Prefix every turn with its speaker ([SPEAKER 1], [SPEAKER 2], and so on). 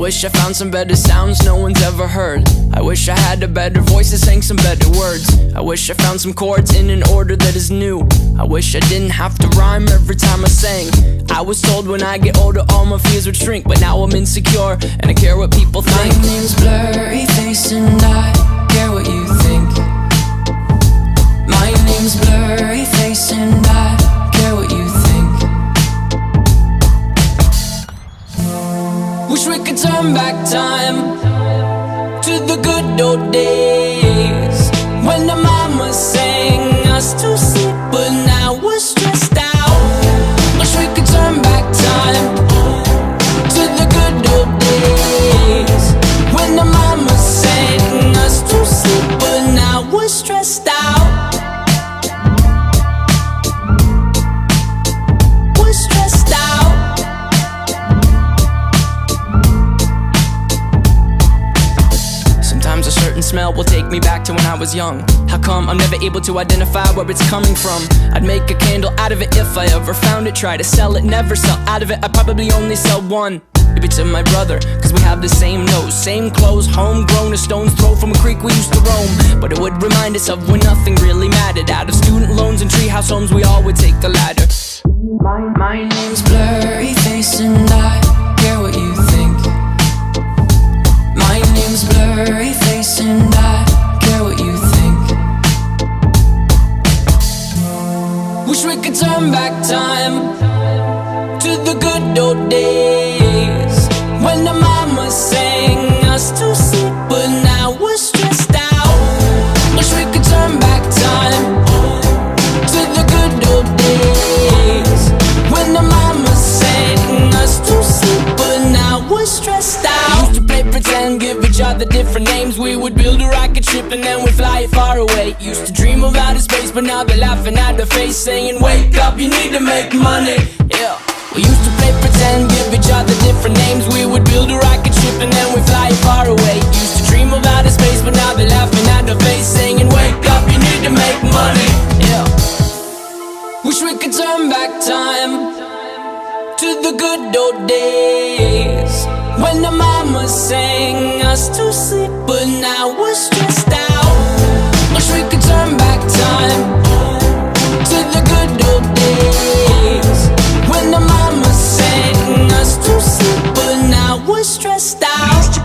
[SPEAKER 1] wish I found some better sounds no one's ever heard. I wish I had a better voice that sang some better words. I wish I found some chords in an order that is new. I wish I didn't have to rhyme every time I sang. I was told when I get older all my fears would shrink, but now I'm insecure and I care what people think.
[SPEAKER 2] My name's Blurry Face and I care what you think. My name's Blurry Face and I care what you think.
[SPEAKER 1] Wish we could turn back time to the good old days when the mama sang us to sleep, but now we're stressed out. Wish we could turn back time to the good old days when the mama sang us to sleep, but now we're stressed out. We're stressed out. Sometimes a certain smell will take me back to when I was young. How come I'm never able to identify where it's coming from? I'd make a candle out of it if I ever found it. Try to sell it, never sell out of it. I'd probably only sell one. Maybe to my brother, cause we have the same nose, same clothes, homegrown, a stone's throw from a creek we used to roam. But it would remind us of when nothing really mattered. Out of student loans and treehouse homes, we all would take the ladder.
[SPEAKER 2] My name's Blurry Face and I care what you think. My name's Blurry Face and I care what you think.
[SPEAKER 1] Wish we could turn back time to the good old days when the mama sang us to sleep, but now we're stressed out. Wish we could turn back time to the good old days when the mama sang us to sleep, but now we're stressed out. Used to play pretend, give each other different names. We would build a rocket ship and then we'd fly it far away. Used to dream of outer space, but now they're laughing at the face, saying wake up, you need to make money. Yeah. We used to play pretend, give each other different names. We would build a rocket ship and then we'd fly it far away. Used to dream of outer space, but now they're laughing at the face, saying wake up, you need to make money. Yeah. Wish we could turn back time to the good old days when the mama sang us to sleep, but now we're